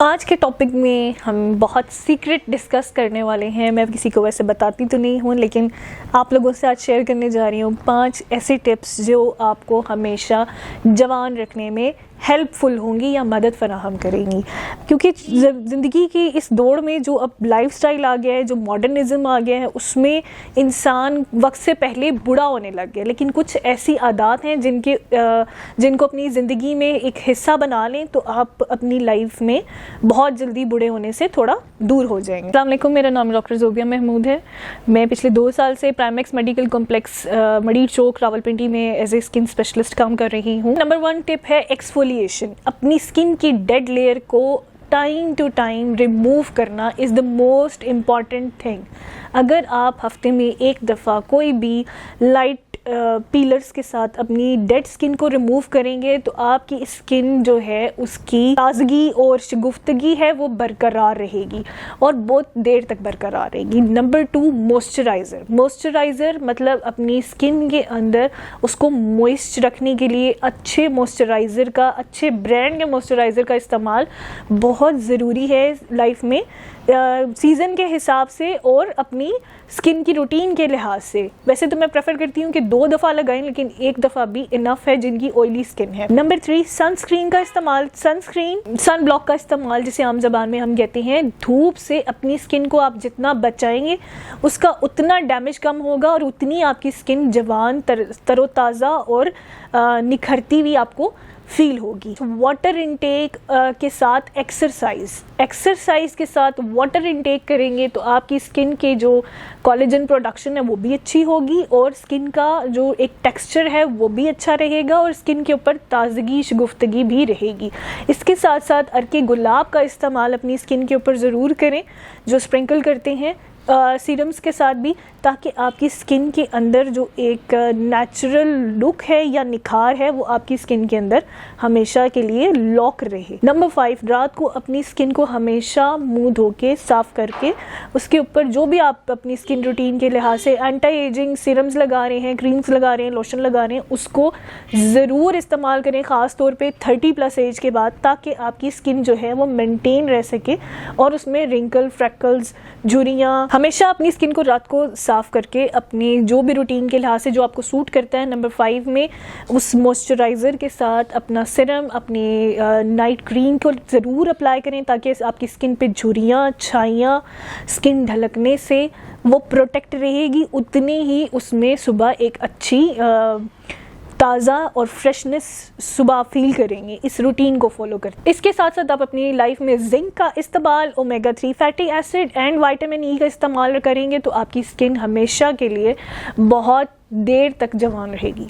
आज के टॉपिक में हम बहुत सीक्रेट डिस्कस करने वाले हैं। मैं किसी को वैसे बताती तो नहीं हूँ, लेकिन आप लोगों से आज शेयर करने जा रही हूँ 5 ऐसे टिप्स जो आपको हमेशा जवान रखने में हेल्पफुल होंगी या मदद फराहम करेंगी। क्योंकि ज़िंदगी की इस दौड़ में जो अब लाइफस्टाइल आ गया है, जो मॉडर्निज़्म आ गया है, उसमें इंसान वक्त से पहले बूढ़ा होने लग गया। लेकिन कुछ ऐसी आदत हैं जिनको अपनी ज़िंदगी में एक हिस्सा बना लें तो आप अपनी लाइफ में बहुत जल्दी बूढ़े होने से थोड़ा दूर हो जाएंगे। अस्सलाम वालेकुम, मेरा नाम डॉक्टर ज़ोबिया महमूद है। मैं पिछले 2 साल से प्राइमेक्स मेडिकल कॉम्प्लेक्स मरीर चौक रावलपिंडी में एज ए स्किन स्पेशलिस्ट काम कर रही हूँ। नंबर 1 टिप है एक्सफोलिएशन। अपनी स्किन की डेड लेयर को टाइम टू टाइम रिमूव करना is the most important thing. अगर आप हफ्ते में एक दफ़ा कोई भी लाइट पीलर्स के साथ अपनी डेड स्किन को रिमूव करेंगे तो आपकी स्किन जो है उसकी ताजगी और शगुफ्तगी है वो बरकरार रहेगी और बहुत देर तक बरकरार रहेगी। नंबर 2 मॉइस्चराइज़र मतलब अपनी स्किन के अंदर उसको मॉइस्ट रखने के लिए अच्छे मॉइस्चराइज़र का, अच्छे ब्रांड के मॉइस्चराइज़र का इस्तेमाल बहुत ज़रूरी है लाइफ में, सीज़न के हिसाब से और अपनी स्किन की रूटीन के लिहाज से। वैसे तो मैं प्रेफर करती हूँ कि 2 दफ़ा लगाएं, लेकिन 1 दफ़ा भी इनफ है जिनकी ऑयली स्किन है। नंबर 3 सनस्क्रीन का इस्तेमाल, सन ब्लॉक का इस्तेमाल जिसे आम ज़बान में हम कहते हैं। धूप से अपनी स्किन को आप जितना बचाएंगे उसका उतना डैमेज कम होगा और उतनी आपकी स्किन जवान, तरोताज़ा और निखरती भी आपको फील होगी। वाटर इनटेक के साथ एक्सरसाइज के साथ वाटर इनटेक करेंगे तो आपकी स्किन के जो कोलेजन प्रोडक्शन है वो भी अच्छी होगी और स्किन का जो एक टेक्सचर है वो भी अच्छा रहेगा और स्किन के ऊपर ताजगी शगुफ्तगी भी रहेगी। इसके साथ साथ अर्के गुलाब का इस्तेमाल अपनी स्किन के ऊपर ज़रूर करें, जो स्प्रिंकल करते हैं सीरम्स के साथ भी, ताकि आपकी स्किन के अंदर जो एक नेचुरल लुक है या निखार है वो आपकी स्किन के अंदर हमेशा के लिए लॉक रहे। नंबर 5 रात को अपनी स्किन को हमेशा मुंह धो के साफ़ करके उसके ऊपर जो भी आप अपनी स्किन रूटीन के लिहाज से एंटी एजिंग सीरम्स लगा रहे हैं, क्रीम्स लगा रहे हैं, लोशन लगा रहे हैं, उसको ज़रूर इस्तेमाल करें, ख़ास तौर पे 30+ एज के बाद, ताकि आपकी स्किन जो है वो मेनटेन रह सके और उसमें रिंकल, फ्रैकल्स, झुर्रियाँ। हमेशा अपनी स्किन को रात को साफ़ करके अपनी जो भी रूटीन के लिहाज से जो आपको सूट करता है, नंबर 5 में उस मॉइस्चराइज़र के साथ अपना सिरम, अपनी नाइट क्रीम को ज़रूर अप्लाई करें ताकि आपकी स्किन पे झुर्रियाँ, छाइयाँ, स्किन ढलकने से वो प्रोटेक्ट रहेगी। उतनी ही उसमें सुबह एक अच्छी ताज़ा और फ्रेशनेस सुबह फील करेंगे इस रूटीन को फॉलो करते। इसके साथ साथ आप अपनी लाइफ में जिंक का इस्तेमाल, omega 3 fatty acid and vitamin E का इस्तेमाल करेंगे तो आपकी स्किन हमेशा के लिए बहुत देर तक जवान रहेगी।